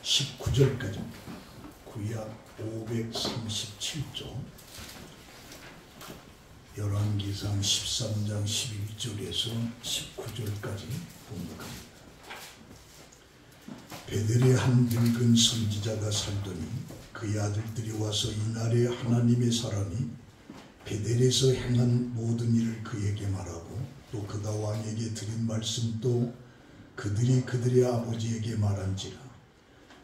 19절까지 구약 537쪽 열왕기상 13장 11절에서 19절까지 봉독합니다. 베델에 한 늙은 선지자가 살더니 그의 아들들이 와서 이날에 하나님의 사람이 베델에서 행한 모든 일을 그에게 말하고 또 그가 왕에게 드린 말씀도 그들이 그들의 아버지에게 말한지라.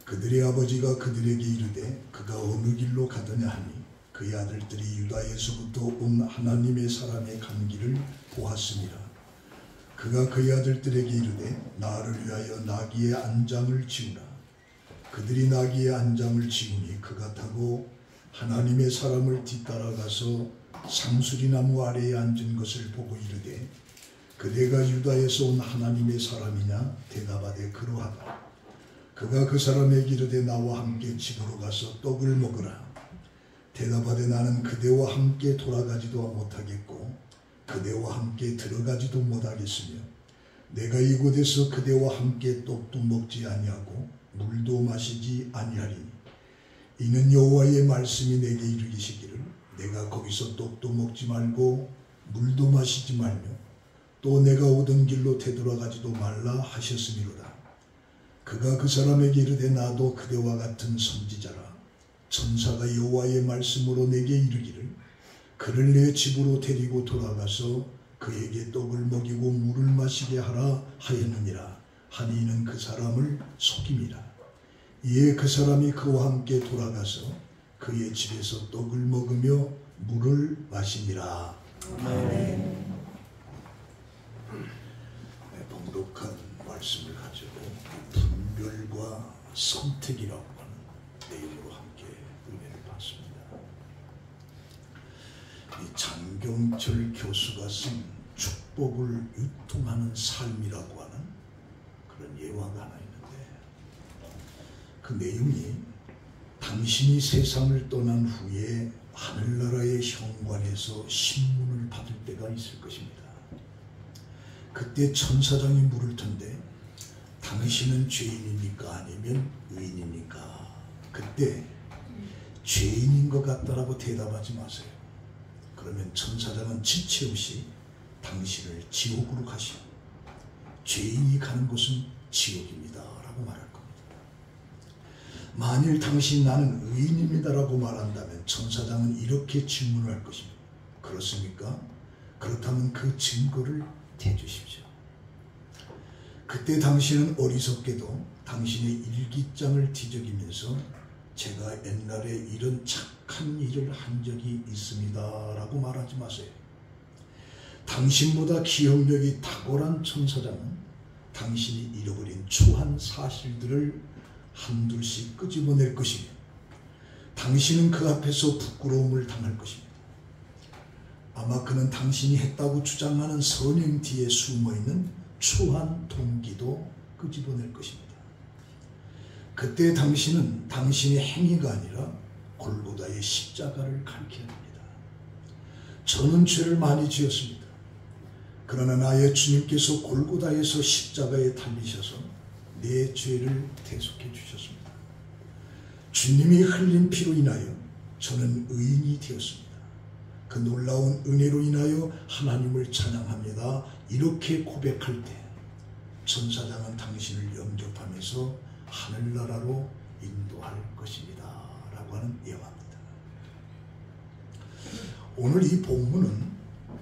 그들의 아버지가 그들에게 이르되 그가 어느 길로 가더냐 하니 그의 아들들이 유다에서부터 온 하나님의 사람의 간 길을 보았습니다. 그가 그의 아들들에게 이르되 나를 위하여 나귀의 안장을 지우라. 그들이 나귀의 안장을 지우니 그가 타고 하나님의 사람을 뒤따라가서 상수리나무 아래에 앉은 것을 보고 이르되 그대가 유다에서 온 하나님의 사람이냐? 대답하되 그러하다. 그가 그 사람에게 이르되 나와 함께 집으로 가서 떡을 먹으라. 대답하되 나는 그대와 함께 돌아가지도 못하겠고 그대와 함께 들어가지도 못하겠으며 내가 이곳에서 그대와 함께 떡도 먹지 아니하고 물도 마시지 아니하리니 이는 여호와의 말씀이 내게 이르시기를 내가 거기서 떡도 먹지 말고 물도 마시지 말며 또 내가 오던 길로 되돌아가지도 말라 하셨음이로다. 그가 그 사람에게 이르되 나도 그대와 같은 선지자라. 천사가 여호와의 말씀으로 내게 이르기를 그를 내 집으로 데리고 돌아가서 그에게 떡을 먹이고 물을 마시게 하라 하였느니라 하니 이는 그 사람을 속임이라. 이에 그 사람이 그와 함께 돌아가서 그의 집에서 떡을 먹으며 물을 마시니라. 아멘. 봉독한 말씀을 가지고 분별과 선택이라고 하는 내용으로 함께 은혜를 받습니다. 이 장경철 교수가 쓴 축복을 유통하는 삶이라고 하는 그런 예화가 하나 있는데 그 내용이 당신이 세상을 떠난 후에 하늘나라의 현관에서 신문을 받을 때가 있을 것입니다. 그때 천사장이 물을 텐데 당신은 죄인입니까? 아니면 의인입니까? 그때 죄인인 것 같다라고 대답하지 마세요. 그러면 천사장은 지체 없이 당신을 지옥으로 가시오. 죄인이 가는 곳은 지옥입니다 라고 말할 겁니다. 만일 당신 나는 의인입니다 라고 말한다면 천사장은 이렇게 질문을 할 것입니다. 그렇습니까? 그렇다면 그 증거를 대주십시오. 그때 당신은 어리석게도 당신의 일기장을 뒤적이면서 제가 옛날에 이런 착한 일을 한 적이 있습니다 라고 말하지 마세요. 당신보다 기억력이 탁월한 천사장은 당신이 잃어버린 추한 사실들을 한둘씩 끄집어낼 것이며 당신은 그 앞에서 부끄러움을 당할 것입니다. 아마 그는 당신이 했다고 주장하는 선행 뒤에 숨어있는 추한 동기도 끄집어낼 것입니다. 그때 당신은 당신의 행위가 아니라 골고다의 십자가를 가리켜야 합니다. 저는 죄를 많이 지었습니다. 그러나 나의 주님께서 골고다에서 십자가에 달리셔서 내 죄를 대속해 주셨습니다. 주님이 흘린 피로 인하여 저는 의인이 되었습니다. 그 놀라운 은혜로 인하여 하나님을 찬양합니다. 이렇게 고백할 때 천사장은 당신을 영접하면서 하늘나라로 인도할 것입니다 라고 하는 예화입니다. 오늘 이 본문은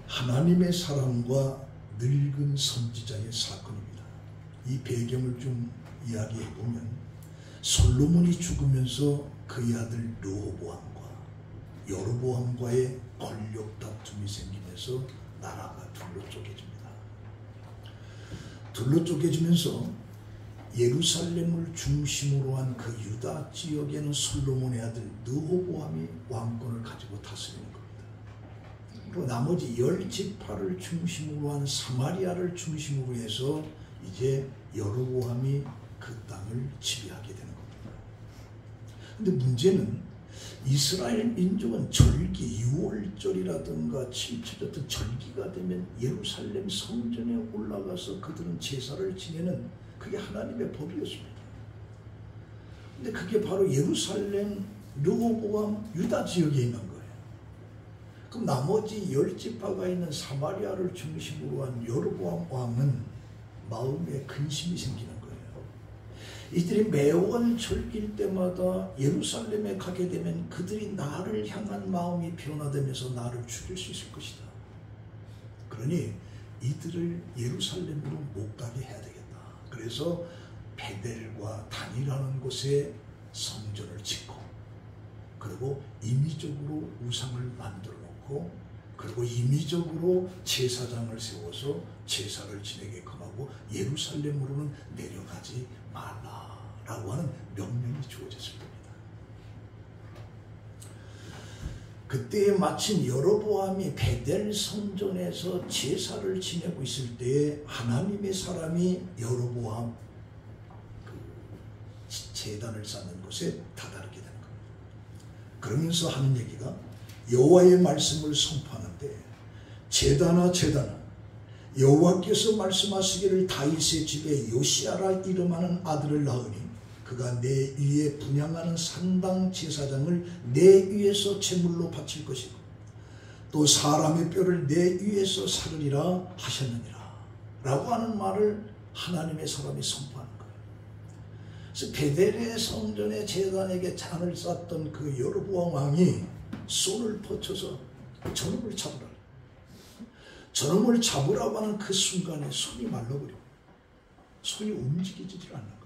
하나님의 사람과 늙은 선지자의 사건입니다. 이 배경을 좀 이야기해보면 솔로몬이 죽으면서 그의 아들 르호보암과 여로보암과의 권력 다툼이 생기면서 나라가 둘로 쪼개집니다. 둘로 쪼개지면서 예루살렘을 중심으로 한 그 유다 지역에는 솔로몬의 아들 르호보암이 왕권을 가지고 다스리는 겁니다. 그리고 나머지 10지파를 중심으로 한 사마리아를 중심으로 해서 이제 여로보암이 그 땅을 지배하게 되는 겁니다. 근데 문제는 이스라엘 민족은 절기, 6월절이라든가 7절 같은 절기가 되면 예루살렘 성전에 올라가서 그들은 제사를 지내는 그게 하나님의 법이었습니다. 근데 그게 바로 예루살렘, 르호보암, 유다 지역에 있는 거예요. 그럼 나머지 10지파가 있는 사마리아를 중심으로 한 여로보암 왕은 마음에 근심이 생기는 거예요. 이들이 매월 절길 때마다 예루살렘에 가게 되면 그들이 나를 향한 마음이 변화되면서 나를 죽일 수 있을 것이다. 그러니 이들을 예루살렘으로 못 가게 해야 되겠다. 그래서 베델과 단이라는 곳에 성전을 짓고, 그리고 임의적으로 우상을 만들어 놓고, 그리고 임의적으로 제사장을 세워서 제사를 지내게끔 하고 예루살렘으로는 내려가지 말라라고 하는 명령이 주어졌을 겁니다. 그때 마침 여로보암이 베델 성전에서 제사를 지내고 있을 때에 하나님의 사람이 여로보암 제단을 쌓는 곳에 다다르게 되는 겁니다. 그러면서 하는 얘기가 여호와의 말씀을 선포하는데, 제단아 여호와께서 말씀하시기를 다윗의 집에 요시아라 이름하는 아들을 낳으니 그가 내 위에 분향하는 산당 제사장을 내 위에서 제물로 바칠 것이고 또 사람의 뼈를 내 위에서 사르리라 하셨느니라 라고 하는 말을 하나님의 사람이 선포하는 거예요. 그래서 베델의 성전의 제단에게 잔을 쌓던 그 여로보암 왕이 손을 뻗쳐서 저놈을 잡으라. 저놈을 잡으라고 하는 그 순간에 손이 말라버리고 손이 움직이지를 않는 거예요.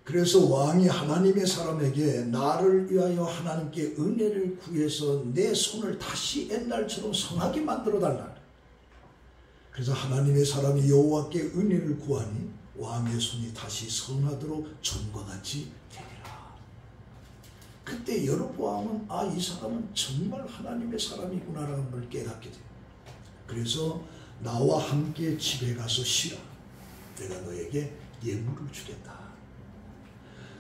그래서 왕이 하나님의 사람에게 나를 위하여 하나님께 은혜를 구해서 내 손을 다시 옛날처럼 성하게 만들어 달라. 그래서 하나님의 사람이 여호와께 은혜를 구하니 왕의 손이 다시 성하도록 전과 같이 되리라. 그때 여로보암은 이 사람은 정말 하나님의 사람이구나라는 걸 깨닫게 돼요. 그래서 나와 함께 집에 가서 쉬라. 내가 너에게 예물을 주겠다.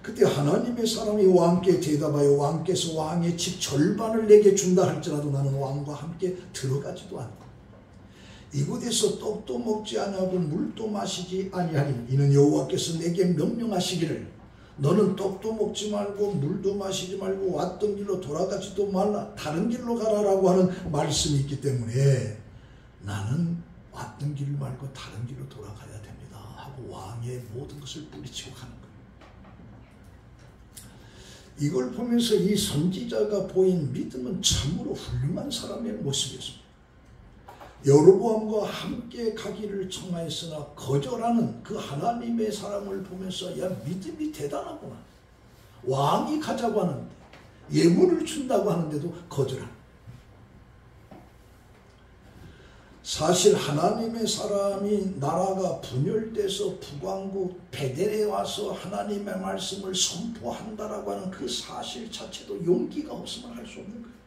그때 하나님의 사람이 왕께 대답하여 왕께서 왕의 집 절반을 내게 준다 할지라도 나는 왕과 함께 들어가지도 않고 이곳에서 떡도 먹지 아니하고 물도 마시지 아니하니 이는 여호와께서 내게 명령하시기를 너는 떡도 먹지 말고 물도 마시지 말고 왔던 길로 돌아가지도 말라. 다른 길로 가라라고 하는 말씀이 있기 때문에 나는 왔던 길 말고 다른 길로 돌아가야 됩니다 하고 왕의 모든 것을 뿌리치고 가는 거예요. 이걸 보면서 이 선지자가 보인 믿음은 참으로 훌륭한 사람의 모습이었습니다. 여로보암과 함께 가기를 청하였으나 거절하는 그 하나님의 사람을 보면서 야, 믿음이 대단하구나. 왕이 가자고 하는데 예물을 준다고 하는데도 거절하는. 사실 하나님의 사람이 나라가 분열돼서 북왕국 베델에 와서 하나님의 말씀을 선포한다라고 하는 그 사실 자체도 용기가 없으면 할 수 없는 거예요.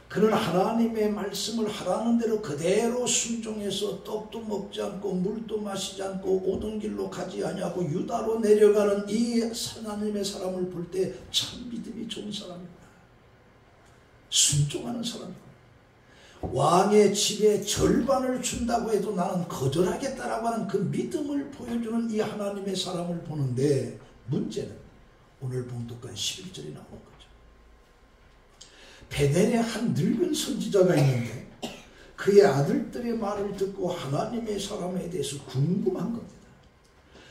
그는 하나님의 말씀을 하라는 대로 그대로 순종해서 떡도 먹지 않고 물도 마시지 않고 오던 길로 가지 아니하고 유다로 내려가는 이 하나님의 사람을 볼 때 참 믿음이 좋은 사람이구나. 순종하는 사람이구나. 왕의 집에 절반을 준다고 해도 나는 거절하겠다라고 하는 그 믿음을 보여주는 이 하나님의 사람을 보는데 문제는 오늘 봉독한 11절이 나온 거죠. 베델에 한 늙은 선지자가 있는데 그의 아들들의 말을 듣고 하나님의 사람에 대해서 궁금한 겁니다.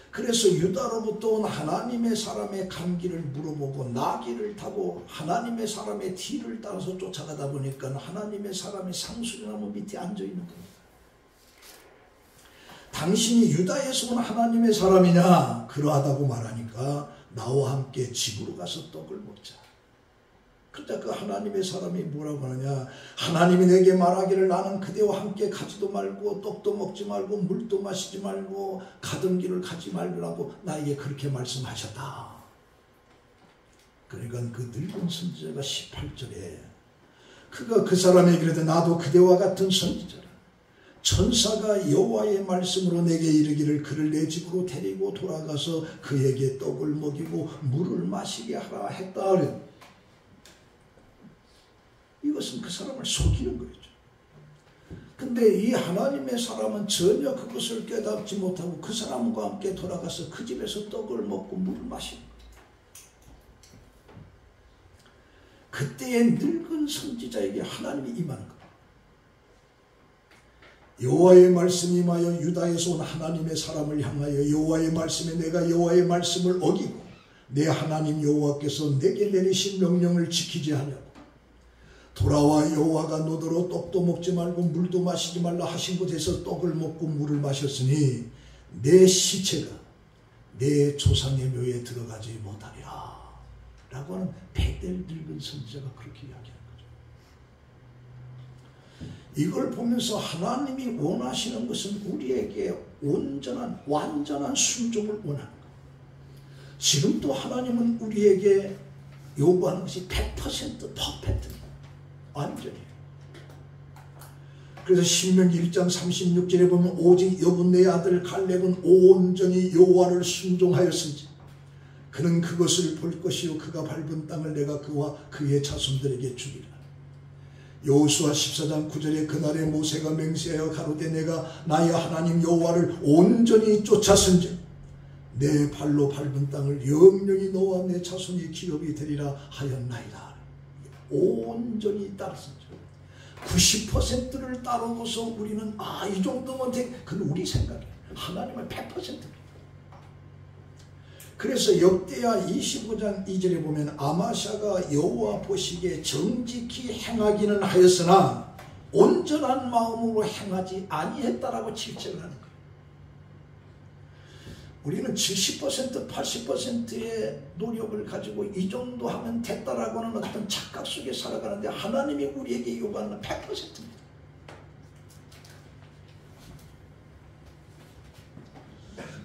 그래서 유다로부터 온 하나님의 사람의 감기를 물어보고 나귀를 타고 하나님의 사람의 뒤를 따라서 쫓아가다 보니까 하나님의 사람이 상수리나무 밑에 앉아있는 겁니다. 당신이 유다에서 온 하나님의 사람이냐? 그러하다고 말하니까 나와 함께 집으로 가서 떡을 먹자. 그러자 그 하나님의 사람이 뭐라고 하느냐? 하나님이 내게 말하기를 나는 그대와 함께 가지도 말고 떡도 먹지 말고 물도 마시지 말고 가던 길을 가지 말라고 나에게 그렇게 말씀하셨다. 그러니까 그 늙은 선지자가 18절에 그가 그 사람에게 그러되 나도 그대와 같은 선지자라. 천사가 여호와의 말씀으로 내게 이르기를 그를 내 집으로 데리고 돌아가서 그에게 떡을 먹이고 물을 마시게 하라 했다. 이것은 그 사람을 속이는 거죠. 근데 이 하나님의 사람은 전혀 그것을 깨닫지 못하고 그 사람과 함께 돌아가서 그 집에서 떡을 먹고 물을 마시고, 그때의 늙은 선지자에게 하나님이 임하는 겁니다. 여호와의 말씀이 임하여 유다에서 온 하나님의 사람을 향하여 여호와의 말씀에 내가 여호와의 말씀을 어기고 내 하나님 여호와께서 내게 내리신 명령을 지키지 않냐고, 돌아와 여호와가 너더러 떡도 먹지 말고 물도 마시지 말라 하신 곳에서 떡을 먹고 물을 마셨으니 내 시체가 내 조상의 묘에 들어가지 못하리라 라고 하는 베델 늙은 선지자가 그렇게 이야기하는 거죠. 이걸 보면서 하나님이 원하시는 것은 우리에게 완전한 순종을 원하는 거예요. 지금도 하나님은 우리에게 요구하는 것이 100% 퍼펙트입니다. 완전히. 그래서 신명기 1장 36절에 보면 오직 여분네 아들 갈렙은 온전히 여호와를 순종하였은지 그는 그것을 볼 것이요 그가 밟은 땅을 내가 그와 그의 자손들에게 주리라. 여호수아 14장 9절에 그날에 모세가 맹세하여 가로되 내가 나의 하나님 여호와를 온전히 쫓았은즉 내 발로 밟은 땅을 영영히 너와 내 자손이 기업이 되리라 하였나이다. 온전히 따랐습니다. 90%를 따르고서 우리는 이 정도면 돼. 그건 우리 생각이에요. 하나님은 100%입니다. 그래서 역대하 25장 2절에 보면 아마샤가 여호와 보시기에 정직히 행하기는 하였으나 온전한 마음으로 행하지 아니했다라고 질책을 하는 거예요. 우리는 70%, 80%의 노력을 가지고 이 정도 하면 됐다라고 하는 어떤 착각 속에 살아가는데 하나님이 우리에게 요구하는 100%입니다.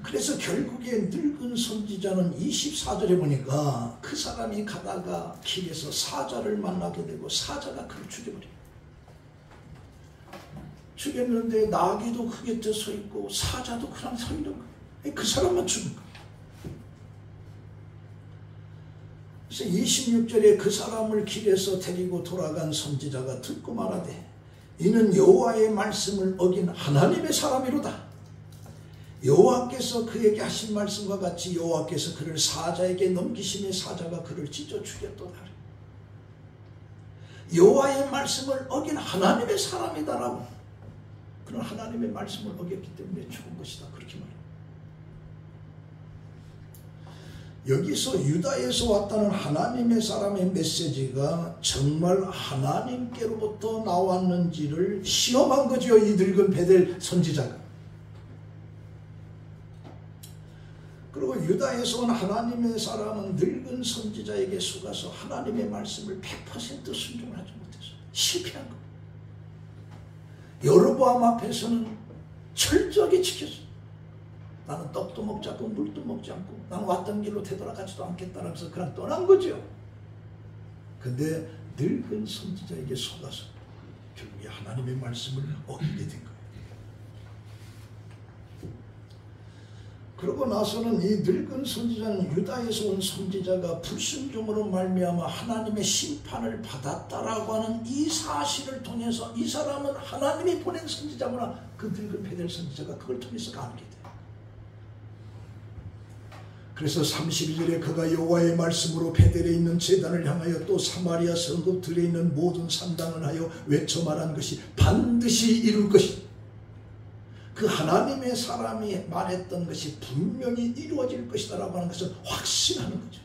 그래서 결국에 늙은 선지자는 24절에 보니까 그 사람이 가다가 길에서 사자를 만나게 되고 사자가 그를 죽여버려요. 죽였는데 나귀도 그 곁에 서 있고 사자도 그냥 서 있는 거예요. 그 사람만 죽은 거예요. 그래서 26절에 그 사람을 길에서 데리고 돌아간 선지자가 듣고 말하되 이는 여호와의 말씀을 어긴 하나님의 사람이로다. 여호와께서 그에게 하신 말씀과 같이 여호와께서 그를 사자에게 넘기심에 사자가 그를 찢어 죽였도다. 여호와의 말씀을 어긴 하나님의 사람이다라고. 그런 하나님의 말씀을 어겼기 때문에 죽은 것이다. 그렇게 말해요. 여기서 유다에서 왔다는 하나님의 사람의 메시지가 정말 하나님께로부터 나왔는지를 시험한 거죠. 이 늙은 베델 선지자가. 그리고 유다에서 온 하나님의 사람은 늙은 선지자에게 속아서 하나님의 말씀을 100% 순종하지 못해서 실패한 거예요. 여로보암 앞에서는 철저하게 지켰어요. 나는 떡도 먹지 않고 물도 먹지 않고 나는 왔던 길로 되돌아가지도 않겠다라면서 그냥 떠난 거죠. 근데 늙은 선지자에게 속아서 결국에 하나님의 말씀을 어기게 된 거예요. 그러고 나서는 이 늙은 선지자는 유다에서 온 선지자가 불순종으로 말미암아 하나님의 심판을 받았다라고 하는 이 사실을 통해서 이 사람은 하나님이 보낸 선지자구나. 그 늙은 베델 선지자가 그걸 통해서 알게 돼요. 그래서 32절에 그가 여호와의 말씀으로 베델에 있는 제단을 향하여 또 사마리아 성읍들에 있는 모든 산당을 하여 외쳐 말한 것이 반드시 이룰 것이다. 그 하나님의 사람이 말했던 것이 분명히 이루어질 것이다 라고 하는 것을 확신하는 거죠.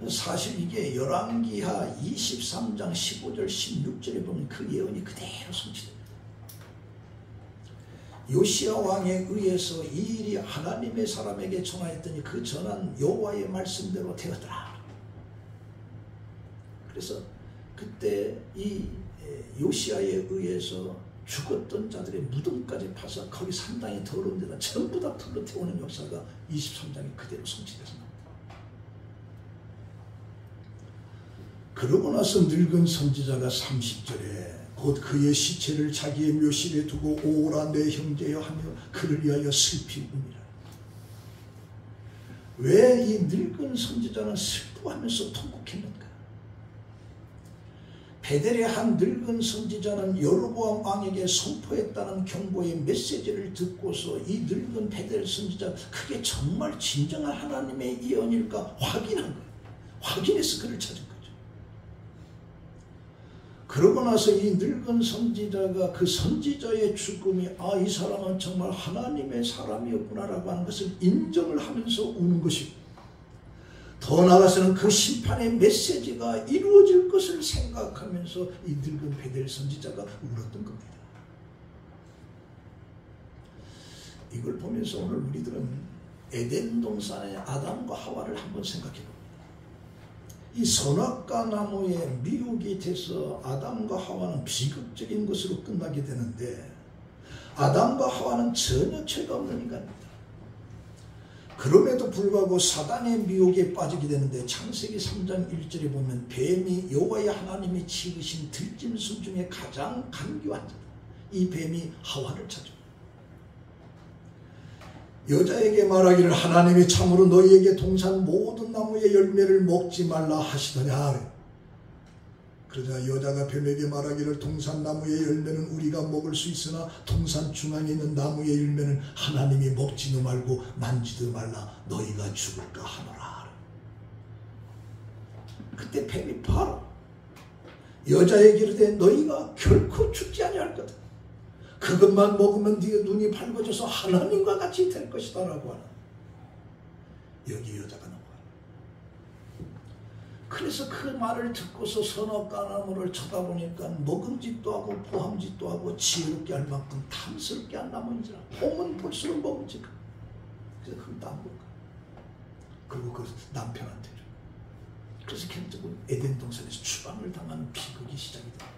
사실 이게 열왕기하 23장 15절 16절에 보면 그 예언이 그대로 성취됩니다. 요시야 왕에 의해서 이 일이 하나님의 사람에게 전하였더니 그 전한 여호와의 말씀대로 되었더라. 그래서 그때 이 요시야에 의해서 죽었던 자들의 무덤까지 파서 거기 상당히 더러운 데다 전부 다 불러 태우는 역사가 23장에 그대로 성취돼서 나옵니다. 그러고 나서 늙은 선지자가 30절에 곧 그의 시체를 자기의 묘실에 두고 오라 내 형제여 하며 그를 위하여 슬피우니라. 왜 이 늙은 선지자는 슬퍼하면서 통곡했는가? 베델의 한 늙은 선지자는 여로보암 왕에게 선포했다는 경고의 메시지를 듣고서 이 늙은 베델 선지자 그게 정말 진정한 하나님의 예언일까 확인한 거예요. 확인해서 그를 찾은 거죠. 그러고 나서 이 늙은 선지자가 그 선지자의 죽음이 이 사람은 정말 하나님의 사람이었구나라고 하는 것을 인정을 하면서 우는 것이고, 더 나아가서는 그 심판의 메시지가 이루어질 것을 생각하면서 이 늙은 베델 선지자가 울었던 겁니다. 이걸 보면서 오늘 우리들은 에덴 동산의 아담과 하와를 한번 생각해 봅니다. 이 선악과 나무에 미혹이 돼서 아담과 하와는 비극적인 것으로 끝나게 되는데, 아담과 하와는 전혀 죄가 없는 인간입니다. 그럼에도 불구하고 사단의 미혹에 빠지게 되는데, 창세기 3장 1절에 보면 뱀이 여호와의 하나님이 지으신 들짐승 중에 가장 간교한 자다. 이 뱀이 하와를 찾아 여자에게 말하기를 하나님이 참으로 너희에게 동산 모든 나무의 열매를 먹지 말라 하시더냐. 그러자 여자가 뱀에게 말하기를 동산 나무의 열매는 우리가 먹을 수 있으나 동산 중앙에 있는 나무의 열매는 하나님이 먹지도 말고 만지도 말라 너희가 죽을까 하노라. 그때 뱀이 바로 여자에게 이르되 너희가 결코 죽지 아니할 거다. 그것만 먹으면 네가 눈이 밝아져서 하나님과 같이 될 것이다 라고 하는, 여기 여자가 나와. 그래서 그 말을 듣고서 선악과 나무를 쳐다보니까 먹음직도 하고 보함직도 하고 지혜롭게 할 만큼 탐스럽게 한 나무인지라 보면 볼수록 먹음직하고, 그래서 그걸 다 먹어. 그리고 그 남편한테, 그래서 결국은 에덴 동산에서 추방을 당하는 비극이 시작이 됩니다.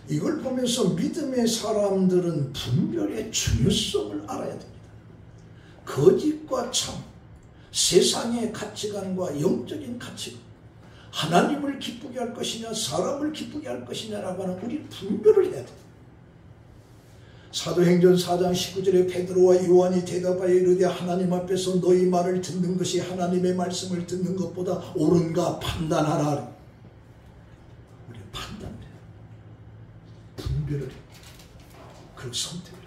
이걸 보면서 믿음의 사람들은 분별의 중요성을 알아야 됩니다. 거짓과 참, 세상의 가치관과 영적인 가치관, 하나님을 기쁘게 할 것이냐 사람을 기쁘게 할 것이냐라고 하는 우리 분별을 해야 됩니다. 사도행전 4장 19절에 베드로와 요한이 대답하여 이르되 하나님 앞에서 너희 말을 듣는 것이 하나님의 말씀을 듣는 것보다 옳은가 판단하라. 우리는 판단을 해요. 분별을 해요. 그리고 선택을 해요.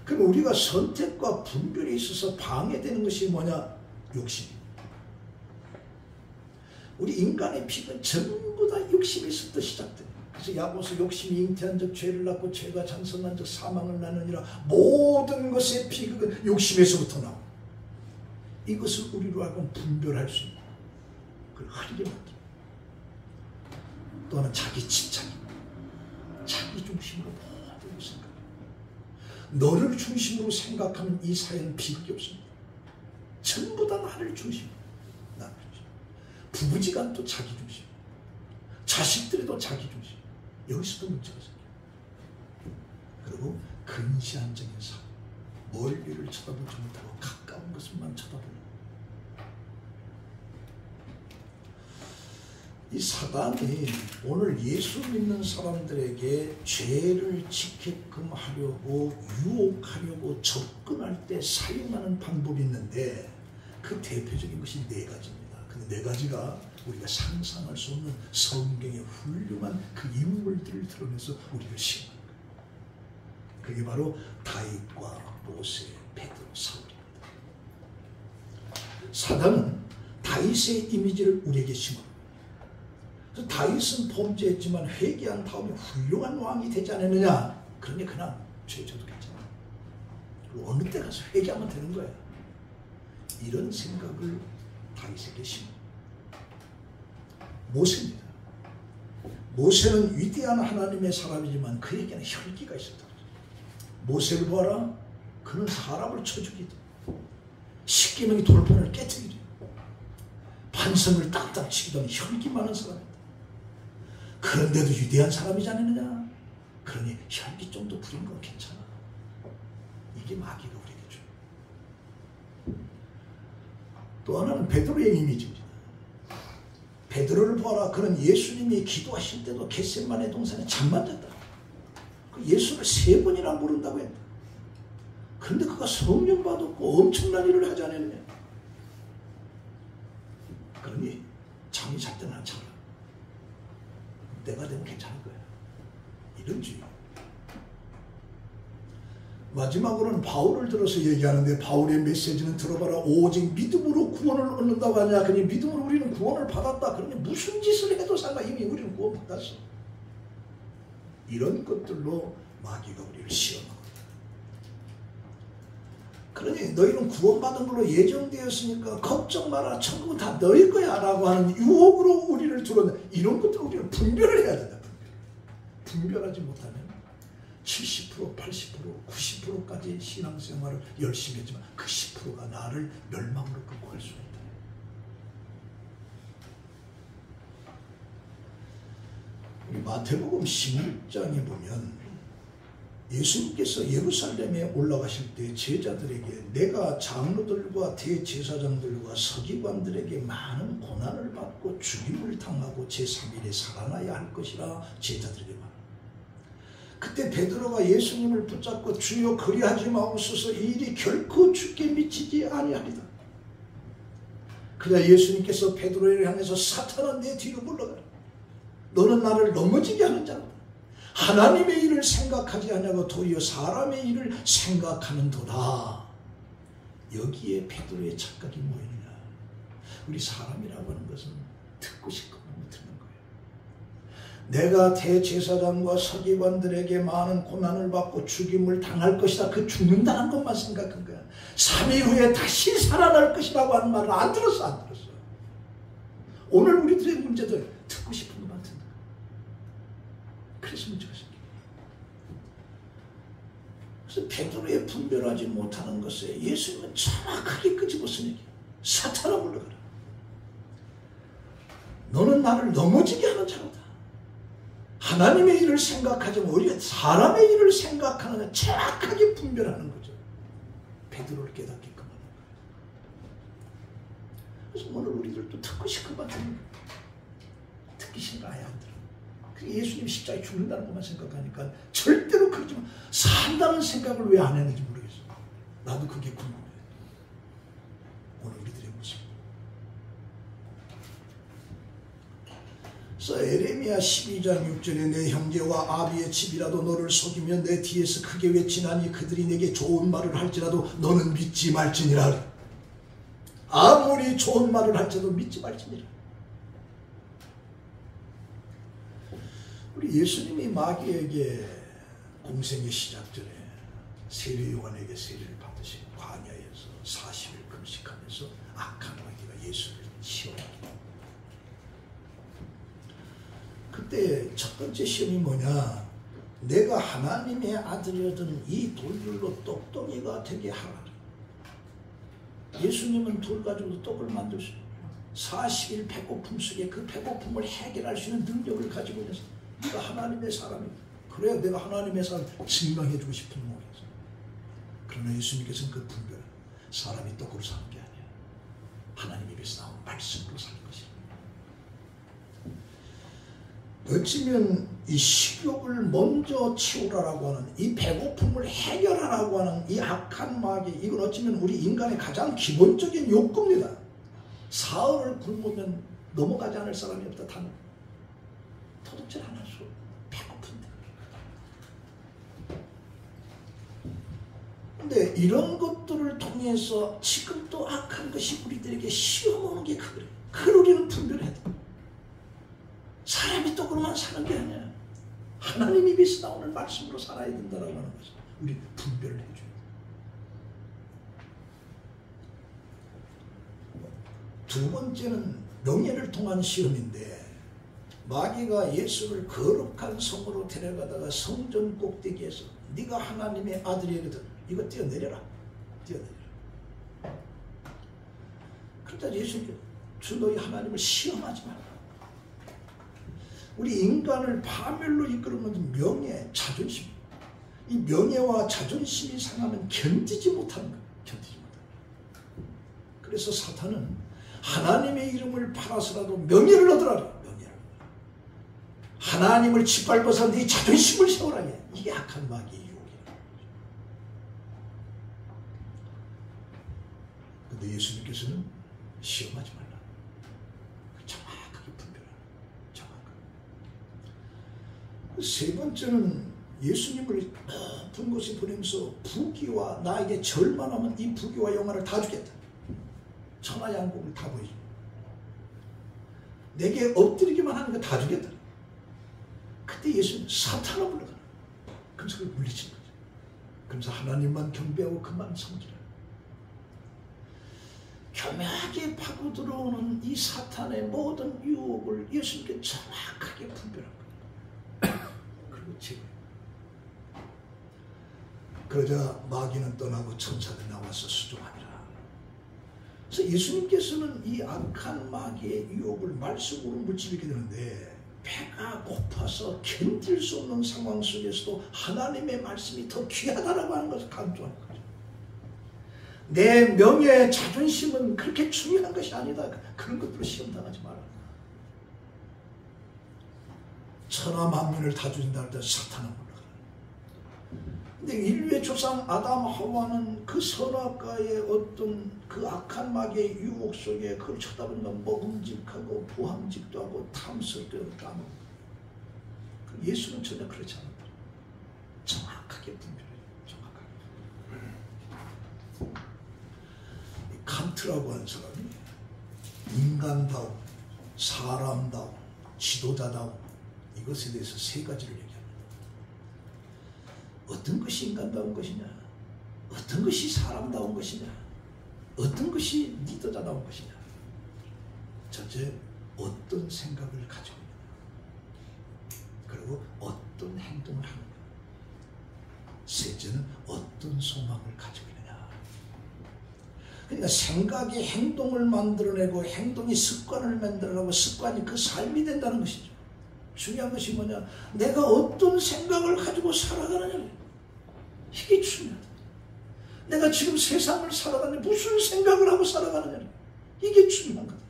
그럼 우리가 선택과 분별에 있어서 방해되는 것이 뭐냐? 욕심입니다. 우리 인간의 피는 전부 다 욕심에서부터 시작됩니다. 그래서 야고보서 욕심이 잉태한 적 죄를 낳고 죄가 장성한 적 사망을 낳느니라. 모든 것의 비극은 욕심에서부터 나옵니다. 이것을 우리로 하여금 분별할 수 있는, 그걸 하리게 만듭니다. 또 하나는 자기 집착입니다. 자기 중심으로 모든 것을 생각합니다. 너를 중심으로 생각하는 이 사회는 비극이 없습니다. 전부 다 나를 중심으로. 나를 중심. 부부지간도 자기 중심. 자식들에도 자기 중심. 여기서도 문제가 생겨요. 그리고 근시안적인 삶. 멀리를 쳐다보지 못하고 가까운 것만 쳐다보는. 이 사단이 오늘 예수 믿는 사람들에게 죄를 지게끔 하려고 유혹하려고 접근할 때 사용하는 방법이 있는데, 그 대표적인 것이 4가지입니다. 그 4가지가 우리가 상상할 수 없는 성경의 훌륭한 그 인물들을 드러내서 우리를 시험하는 거예요. 그게 바로 다윗과 모세, 베드로, 사울입니다. 사단은 다윗의 이미지를 우리에게 심어요. 다윗은 범죄했지만 회개한 다음에 훌륭한 왕이 되지 않았느냐? 그러니 그냥 죄 져도 괜찮아. 그리고 어느 때 가서 회개하면 되는 거야. 이런 생각을 다윗에게 심어. 모세입니다. 모세는 위대한 하나님의 사람이지만 그에게는 혈기가 있었다. 모세를 봐라. 그는 사람을 쳐 죽이다. 십계명의 돌판을 깨뜨리다. 반성을 딱딱 치기도 혈기 많은 사람이다. 그런데도 위대한 사람이지 않느냐? 그러니 혈기 정도 부린 건 괜찮아. 이게 마귀가 우리에게 줘요. 또 하나는 베드로의 이미지입니다. 베드로를 보아라. 그는 예수님이 기도하실 때도 겟세마네 동산에 잠만 잤다. 예수를 3번이나 부른다고 했다. 그런데 그가 성령 받았고 엄청난 일을 하지 않았느냐? 그러니 잠을 당신이 잘 때는 안 참아. 내가 되면 괜찮을 거야. 이런 주의. 마지막으로는 바울을 들어서 얘기하는데 바울의 메시지는 들어봐라. 오직 믿음으로 구원을 얻는다고 하냐. 그니 믿음으로 우리는 구원을 받았다. 그러니 무슨 짓을 해도 상관 이미 우리는 구원 받았어. 이런 것들로 마귀가 우리를 시험하고. 그러니 너희는 구원받은 걸로 예정되었으니까 걱정 마라. 천국은 다 너희 거야 라고 하는 유혹으로 우리를 들어온다. 이런 것들을 우리는 분별을 해야 된다. 분별하지 못하면 70%, 80%, 90%까지 신앙생활을 열심히 했지만 그 10%가 나를 멸망으로 끌고 갈 수가 있다. 우리 마태복음 16장에 보면 예수님께서 예루살렘에 올라가실 때 제자들에게 내가 장로들과 대제사장들과 서기관들에게 많은 고난을 받고 죽임을 당하고 제3일에 살아나야 할 것이라 제자들에게 말합니다. 그때 베드로가 예수님을 붙잡고 주여 그리하지 마옵소서 이 일이 결코 주께 미치지 아니하리다. 그러자 예수님께서 베드로를 향해서 사탄아 내 뒤로 물러가라. 너는 나를 넘어지게 하는 자로다. 하나님의 일을 생각하지 않냐고 도리어 사람의 일을 생각하는도다. 여기에 베드로의 착각이 뭐였냐. 우리 사람이라고 하는 것은 듣고 싶고 못 듣는 거예요. 내가 대제사장과 서기관들에게 많은 고난을 받고 죽임을 당할 것이다. 그 죽는다는 것만 생각한 거야. 3일 후에 다시 살아날 것이라고 하는 말을 안 들었어. 안 들었어. 오늘 우리들의 문제들 듣고 싶은 것만 듣는 거야. 그래서 문제가 생겨. 그래서 베드로의 분별하지 못하는 것에 예수님은 정확하게 끄집어서 얘기해요. 사탄아 물러가라. 너는 나를 넘어지게 하는 자로다. 하나님의 일을 생각하지 않고 오히려 사람의 일을 생각하는 정확하게 분별하는 거죠. 베드로를 깨닫게끔 하는 거예요. 그래서 오늘 우리들도 듣고 싶은 것 같은 듣기 싫어 아예 안 들어. 예수님 십자가에 죽는다는 것만 생각하니까 절대로 그러지 마. 산다는 생각을 왜 안 했는지 모르겠어. 나도 그게 궁금해. 오늘 우리들의 모습. 그래서 에레미야 12장 6절에 내 형제와 아비의 집이라도 너를 속이면 내 뒤에서 크게 외치나니 그들이 내게 좋은 말을 할지라도 너는 믿지 말지니라. 아무리 좋은 말을 할지라도 믿지 말지니라. 우리 예수님이 마귀에게 공생의 시작전에 세례요한에게 세례를 받으시고 광야에서 40일 금식하면서 악한 마귀가 예수를 시험합니다. 그때 첫 번째 시험이 뭐냐. 내가 하나님의 아들이었던 이 돌들로 떡덩이가 되게 하라. 예수님은 돌 가지고 떡을 만드시고 40일 배고픔 속에 그 배고픔을 해결할 수 있는 능력을 가지고 있는 네가 하나님의 사람이다. 그래야 내가 하나님의 사람 증명해주고 싶은 모양이죠. 그러나 예수님께서는 그 분별 사람이 떡으로 사는 게 아니야. 하나님 입에서 나온 말씀으로 사는 것이야. 어찌면 이 식욕을 먼저 치우라라고 하는 이 배고픔을 해결하라고 하는 이 악한 마귀 이건 어찌면 우리 인간의 가장 기본적인 욕구입니다. 사흘을 굶으면 넘어가지 않을 사람이 없다. 단 도둑질 안 할 수 배고픈데. 근데 이런 것들을 통해서 지금 또 악한 것이 우리들에게 시험오는 게 그래. 그걸 우리는 분별해야 돼. 사람이 떡으로만 사는 게 아니야. 하나님 입에서 나오는 말씀으로 살아야 된다라고 하는 거죠. 우리 분별을 해줘야 돼. 두 번째는 명예를 통한 시험인데 마귀가 예수를 거룩한 성으로 데려가다가 성전 꼭대기에서 네가 하나님의 아들이거든. 이거 뛰어내려라. 뛰어내려라. 그러다 예수님께서 주 너희 하나님을 시험하지 말라. 우리 인간을 파멸로 이끌어놓는 명예, 자존심. 이 명예와 자존심이 상하면 견디지 못하는 거예요. 견디지 못하는 거예요. 그래서 사탄은 하나님의 이름을 팔아서라도 명예를 얻으라. 명예를. 하나님을 짓밟아서 네 자존심을 세우라. 이게 악한 마귀의 유혹이라는 거죠. 그런데 예수님께서는 시험하지 말라. 정확하게 세 번째는 예수님을 높은 곳에 보내면서 부귀와 나에게 절만하면 이 부귀와 영화를 다 주겠다. 천하양복을 다 보여줘. 내게 엎드리기만 하는 거 다 주겠다. 그때 예수는 사탄을 불러가는 그래서 그걸 물리친 거죠. 그러면서 하나님만 경배하고 그만 섬기라. 교묘하게 파고 들어오는 이 사탄의 모든 유혹을 예수님께 정확하게 분별한 거예요. 그리고 제거해요. 그러자 마귀는 떠나고 천사들이 나와서 수종하니라. 그래서 예수님께서는 이 악한 마귀의 유혹을 말씀으로 물리치게 되는데 배가 고파서 견딜 수 없는 상황 속에서도 하나님의 말씀이 더 귀하다라고 하는 것을 강조하는 거죠. 내 명예, 자존심은 그렇게 중요한 것이 아니다. 그런 것들로 시험당하지 마라. 천하 만민을 다 주신다 할 때 사탄은 올라가는. 근데 인류의 조상 아담 하와는 그 선악과의 어떤 그 악한 마귀의 유혹 속에 그걸 쳐다보면 먹음직하고 부함직도 하고 탐스럽게 따먹고. 예수는 전혀 그렇지 않았다. 정확하게 분별해요. 정확하게. 칸트라고 하는 사람이 인간다움, 사람다움, 지도자다움 이것에 대해서 세 가지를 얘기합니다. 어떤 것이 인간다운 것이냐, 어떤 것이 사람다운 것이냐, 어떤 것이 리더자다운 것이냐. 첫째, 어떤 생각을 가지고 있느냐, 그리고 어떤 행동을 하느냐. 셋째는 어떤 소망을 가지고 있느냐. 그러니까 생각이 행동을 만들어내고 행동이 습관을 만들어내고 습관이 그 삶이 된다는 것이죠. 중요한 것이 뭐냐, 내가 어떤 생각을 가지고 살아가느냐, 이게 중요하다. 내가 지금 세상을 살아가는데 무슨 생각을 하고 살아가느냐, 이게 중요한 거다.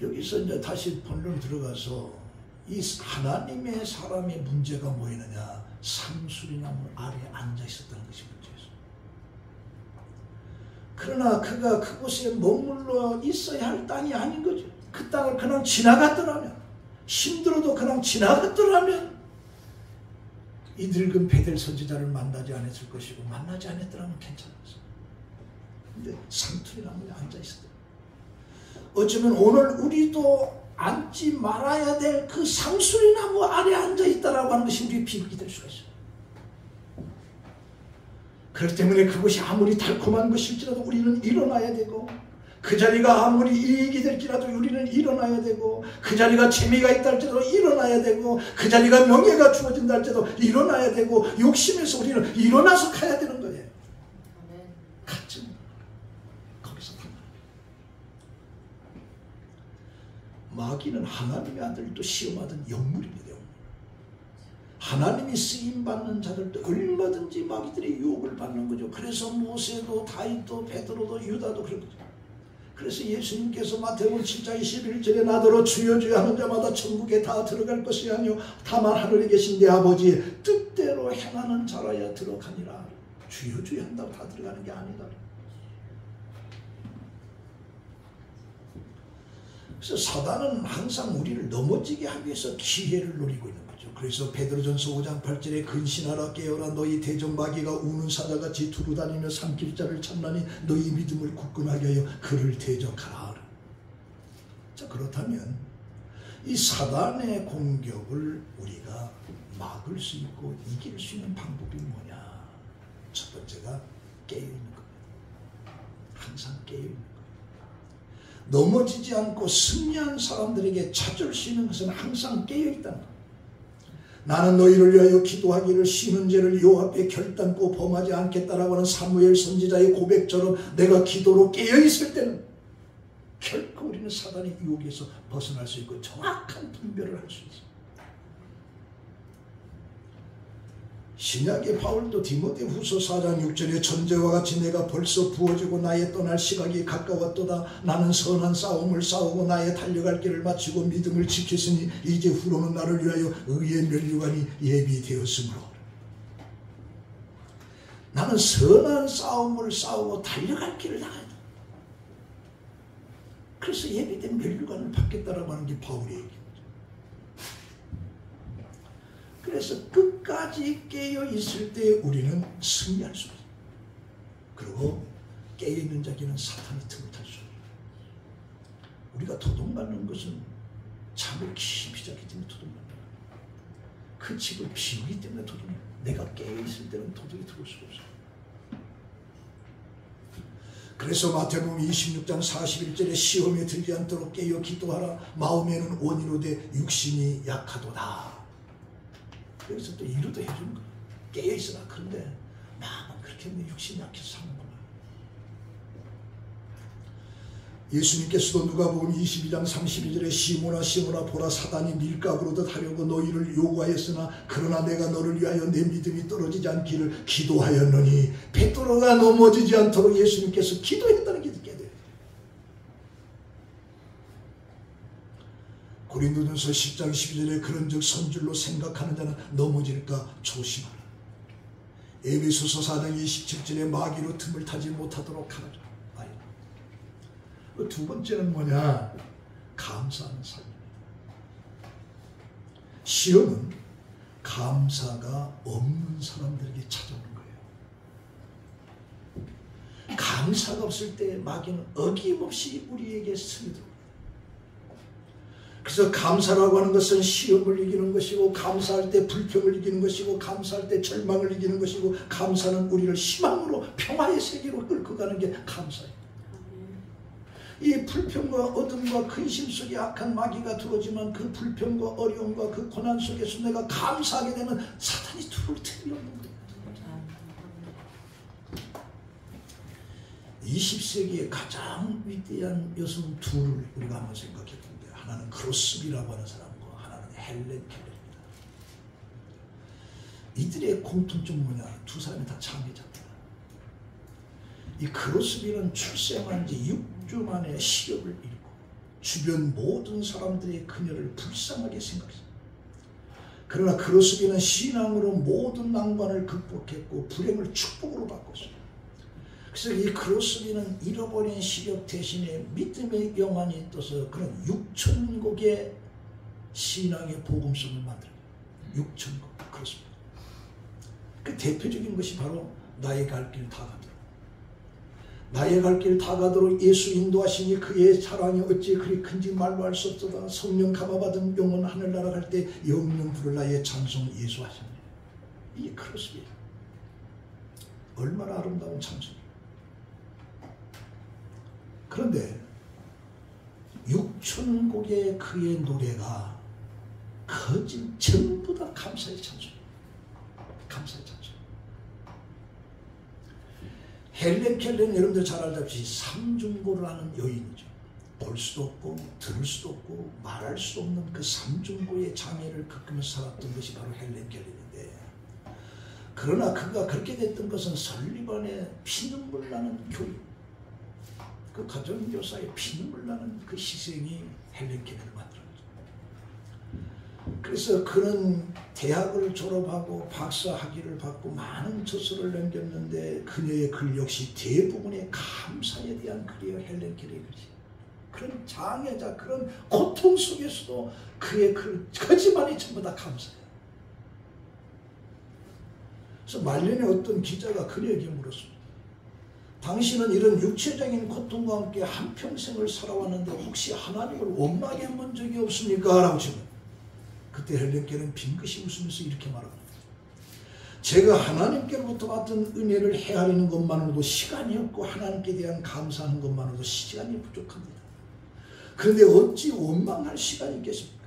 여기서 이제 다시 본론 들어가서 이 하나님의 사람의 문제가 뭐였느냐, 상수리나무 아래에 앉아 있었다는 것이 문제였어요. 그러나 그가 그곳에 머물러 있어야 할 땅이 아닌 거죠. 그 땅을 그냥 지나갔더라면, 힘들어도 그냥 지나갔더라면 이 늙은 베델 선지자를 만나지 않았을 것이고, 만나지 않았더라면 괜찮았어요. 근데 상수리나무에 앉아 있었다. 어쩌면 오늘 우리도 앉지 말아야 될 그 상수리나무 아래 앉아 있다라고 하는 것이 우리의 비극이 될 수가 있어요. 그렇기 때문에 그것이 아무리 달콤한 것일지라도 우리는 일어나야 되고, 그 자리가 아무리 이익이 될지라도 우리는 일어나야 되고, 그 자리가 재미가 있다 할지라도 일어나야 되고, 그 자리가 명예가 주어진다 할지라도 일어나야 되고, 욕심에서 우리는 일어나서 가야 되는 거예요. 같이 거기서 달라. 마귀는 하나님의 아들도 시험하던 영물입니다. 하나님이 쓰임받는 자들도 얼마든지 마귀들의 유혹을 받는 거죠. 그래서 모세도 다윗도 베드로도 유다도 그런 거죠. 그래서 예수님께서 마태복음 7장 21절에 나더러 주여 주여 하는 자마다 천국에 다 들어갈 것이 아니요 다만 하늘에 계신 내 아버지의 뜻대로 행하는 자라야 들어가니라. 주여 주여 한다고 다 들어가는 게 아니다. 그래서 사단은 항상 우리를 넘어지게 하기 위해서 기회를 노리고 있는 거죠. 그래서 베드로전서 5장 8절에 근신하라 깨어라 너희 대적 마귀가 우는 사자같이 두루다니며 삼킬 자를 찾나니 너희 믿음을 굳건하게 하여 그를 대적하라. 자, 그렇다면 이 사단의 공격을 우리가 막을 수 있고 이길 수 있는 방법이 뭐냐. 첫 번째가 깨어있는 겁니다. 항상 깨어있는 겁니다. 넘어지지 않고 승리한 사람들에게 찾을 수 있는 것은 항상 깨어있다는 것. 나는 너희를 위하여 기도하기를 쉬는 죄를 여호와 앞에 결단코 범하지 않겠다라고 하는 사무엘 선지자의 고백처럼 내가 기도로 깨어있을 때는 결코 우리는 사단의 유혹에서 벗어날 수 있고 정확한 분별을 할 수 있습니다. 신약의 바울도 디모데후서 4장 6절에 전제와 같이 내가 벌써 부어지고 나의 떠날 시각이 가까웠도다. 나는 선한 싸움을 싸우고 나의 달려갈 길을 마치고 믿음을 지켰으니 이제 후로는 나를 위하여 의의 면류관이 예비되었으므로. 나는 선한 싸움을 싸우고 달려갈 길을 나가야 돼. 그래서 예비된 면류관을 받겠다라고 하는 게 바울의 얘기입니다. 그래서 끝까지 깨어 있을 때 우리는 승리할 수 있어요. 그리고 깨어 있는 자에게는 사탄이 틈을 탈 수 없어요. 우리가 도둑맞는 것은 잠을 깊이 잤기 때문에 도둑맞는 거예요. 그 집을 비우기 때문에 도둑이에요. 내가 깨어 있을 때는 도둑이 들어올 수가 없어요. 그래서 마태복음 26장 41절에 시험에 들지 않도록 깨어 기도하라. 마음에는 원이로되 육신이 약하도다. 여기서 또 이루도 해주는 거예요. 깨어 있어라. 그런데 마음은 그렇게 했는데 육신이 약해서 사는구나. 예수님께서도 누가복음 22장 32절에 시몬아 시몬아 보라 사단이 밀가부로듯 하려고 너희를 요구하였으나 그러나 내가 너를 위하여 내 믿음이 떨어지지 않기를 기도하였느니 베드로가 넘어지지 않도록 예수님께서 기도했다는 게 느껴야 돼요. 고린도전서 10장 12절에 그런즉 선줄로 생각하는 자는 넘어질까 조심하라. 에베소서 4장 27절에 마귀로 틈을 타지 못하도록 하라. 두 번째는 뭐냐? 감사하는 삶입니다. 시험은 감사가 없는 사람들에게 찾아오는 거예요. 감사가 없을 때 마귀는 어김없이 우리에게 스며들어요. 그래서 감사라고 하는 것은 시험을 이기는 것이고, 감사할 때 불평을 이기는 것이고, 감사할 때 절망을 이기는 것이고, 감사는 우리를 희망으로 평화의 세계로 끌고 가는 게 감사예요. 이 불평과 어둠과 근심 속에 악한 마귀가 들어오지만 그 불평과 어려움과 그 고난 속에서 내가 감사하게 되면 사탄이 들어올 틈이 없는 거예요. 20세기의 가장 위대한 여성 둘을 우리가 한번 생각해 보는데, 하나는 크로스비라고 하는 사람과 하나는 헬렌 켈러입니다. 이들의 공통점은 뭐냐? 두 사람이 다 장애자입니다. 이 크로스비는 출생한 지 6주 만에 시력을 잃고 주변 모든 사람들의 그녀를 불쌍하게 생각했습니다. 그러나 크로스비는 신앙으로 모든 난관을 극복했고 불행을 축복으로 바꿨어요. 그래서 이 크로스비는 잃어버린 시력 대신에 믿음의 영안이 떠서 그런 6,000곡의 신앙의 복음성을 만들어요. 6,000곡 크로스비. 그 대표적인 것이 바로 나의 갈 길 다 가도록. 나의 갈 길 다 가도록 예수 인도하시니 그의 사랑이 어찌 그리 큰지 말로 할 수 없도다. 성령 감화받은 영혼 하늘나라 갈 때 영영 부를 나의 찬송 예수 하셨네. 이게 크로스비예요. 얼마나 아름다운 찬송이에요. 그런데 6,000곡의 그의 노래가 거진 전부 다 감사의 찬송이에요. 감사의 찬송. 헬렌 켈러는 여러분들 잘 알다시피 삼중고를 하는 여인이죠. 볼 수도 없고 들을 수도 없고 말할 수 없는 그 삼중고의 장애를 겪으면서 살았던 것이 바로 헬렌 켈러인데, 그러나 그가 그렇게 됐던 것은 설리반의 피눈물 나는 교육, 그 가정교사의 피눈물 나는 그 희생이 헬렌 켈러를 만들었죠. 그래서 그는 대학을 졸업하고 박사 학위를 받고 많은 저서를 남겼는데 그녀의 글 역시 대부분의 감사에 대한 글이에요. 헬렌 켈러의 글이. 그런 장애자, 그런 고통 속에서도 그의 글, 거지만이 전부 다 감사해요. 그래서 말년에 어떤 기자가 그녀에게 물었습니다. 당신은 이런 육체적인 고통과 함께 한평생을 살아왔는데 혹시 하나님을 원망해 본 적이 없습니까? 라고 질문합니다. 그때 헬렌 켈러는 빙긋이 웃으면서 이렇게 말합니다. 제가 하나님께로부터 받은 은혜를 헤아리는 것만으로도 시간이 없고 하나님께 대한 감사하는 것만으로도 시간이 부족합니다. 그런데 어찌 원망할 시간이 있겠습니까?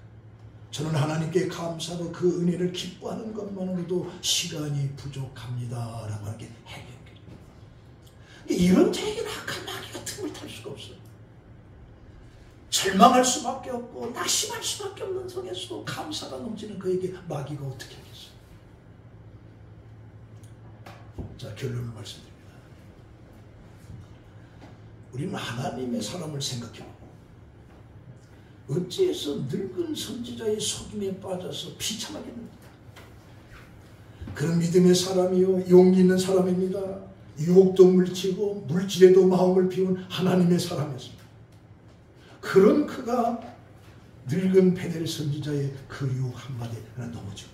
저는 하나님께 감사하고 그 은혜를 기뻐하는 것만으로도 시간이 부족합니다. 라고 하는 게 헬렌 켈러. 이런 자에게는 악한 마귀가 틈을 탈 수가 없어요. 절망할 수밖에 없고 낙심할 수밖에 없는 속에서도 감사가 넘치는 그에게 마귀가 어떻게 하겠어요? 자, 결론을 말씀드립니다. 우리는 하나님의 사람을 생각해보고 어찌해서 늙은 선지자의 속임에 빠져서 비참하겠는가? 그런 믿음의 사람이요 용기 있는 사람입니다. 유혹도 물리치고 물질에도 마음을 비운 하나님의 사람이었습니다. 그런 그가 늙은 베델 선지자의 그 유혹 한마디에 그냥 넘어지고,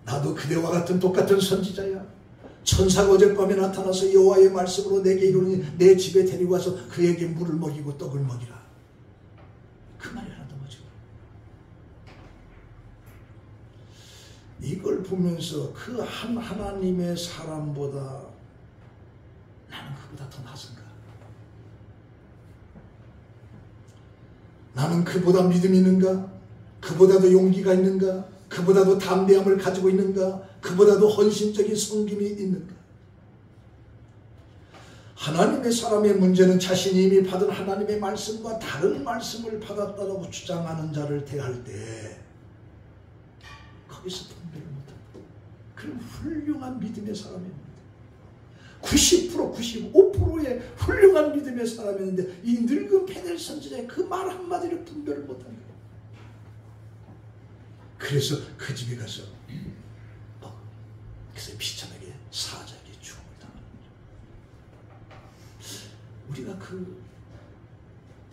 나도 그대와 같은 똑같은 선지자야. 천사가 어젯밤에 나타나서 여호와의 말씀으로 내게 이르니 내 집에 데리고 와서 그에게 물을 먹이고 떡을 먹이라. 그 말이 하나 넘어지고, 이걸 보면서 그 한 하나님의 사람보다 나는 그보다 더 낫은가? 나는 그보다 믿음이 있는가? 그보다 더 용기가 있는가? 그보다 더 담대함을 가지고 있는가? 그보다 더 헌신적인 섬김이 있는가? 하나님의 사람의 문제는 자신이 이미 받은 하나님의 말씀과 다른 말씀을 받았다고 주장하는 자를 대할 때 거기서 분별을 못한다. 그런 훌륭한 믿음의 사람입니다. 90%, 95%의 훌륭한 믿음의 사람이었는데 이 늙은 베델 선지자의 그 말 한마디를 분별을 못하는 거예요. 그래서 그 집에 가서 그래서 비참하게 사자에게 죽음을 당하는 거죠. 우리가 그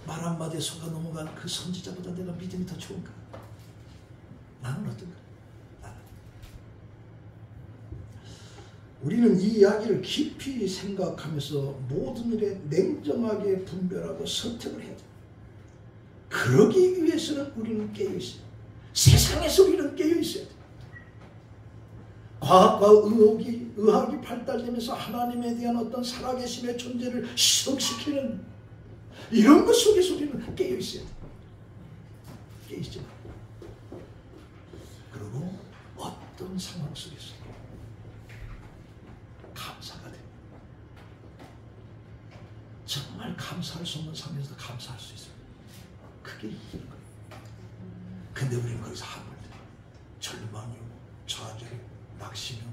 말 한마디에 속아 넘어간 그 선지자보다 내가 믿음이 더 좋은가? 나는 어떤가? 우리는 이 이야기를 깊이 생각하면서 모든 일에 냉정하게 분별하고 선택을 해야 돼요. 그러기 위해서는 우리는 깨어있어요. 세상에서 우리는 깨어있어야 돼요. 과학과 의학이 발달되면서 하나님에 대한 어떤 살아계심의 존재를 시성시키는 이런 것 속에서 우리는 깨어있어야 돼요. 깨어있죠. 그리고 어떤 상황 속에서 감사가 됩니다. 정말 감사할 수 없는 상황에서 감사할 수 있어요. 그게 이기는 거예요. 근데 우리는 거기서 함몰돼요. 절망이요, 좌절이요, 낙심이요,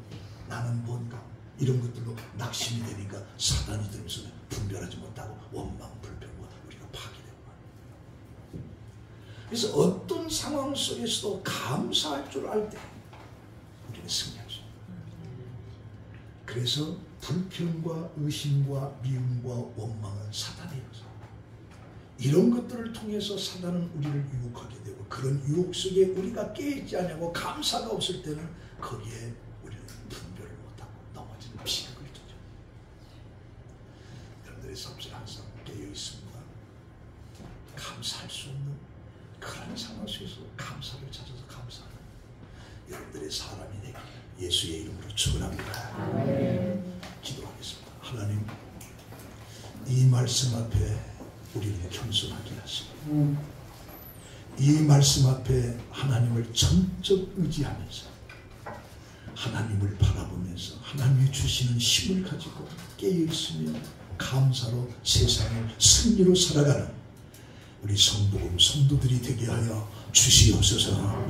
나는 뭔가 이런 것들로 낙심이 되니까 사단이 들면서 분별하지 못하고 원망, 불평과 우리가 파괴되고 말이에요. 그래서 어떤 상황 속에서도 감사할 줄 알 때 우리는 승리할 수 있어요. 그래서 불평과 의심과 미움과 원망은 사단의 요소. 이런 것들을 통해서 사단은 우리를 유혹하게 되고 그런 유혹 속에 우리가 깨있지 않냐고 감사가 없을 때는 거기에 우리는 분별을 못하고 넘어지는 비극을 주죠. 여러분들의 삶은 항상 깨어있습니다. 감사할 수 없는 그런 상황 속에서 감사를 찾아서 감사하는 여러분들의 사람이 되기를 예수의 이름으로 축원합니다. 기도하겠습니다. 하나님, 이 말씀 앞에 우리를 겸손하게 하시고 이 말씀 앞에 하나님을 전적 의지하면서 하나님을 바라보면서 하나님이 주시는 힘을 가지고 깨어있으며 감사로 세상을 승리로 살아가는 우리 성도금 성도들이 되게 하여 주시옵소서.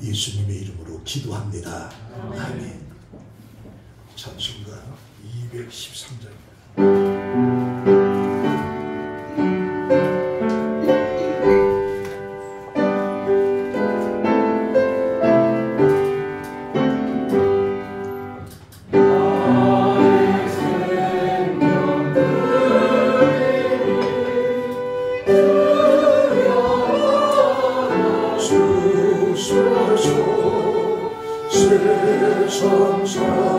예수님의 이름으로 기도합니다. 아멘. 찬송가 213장입니다. 세상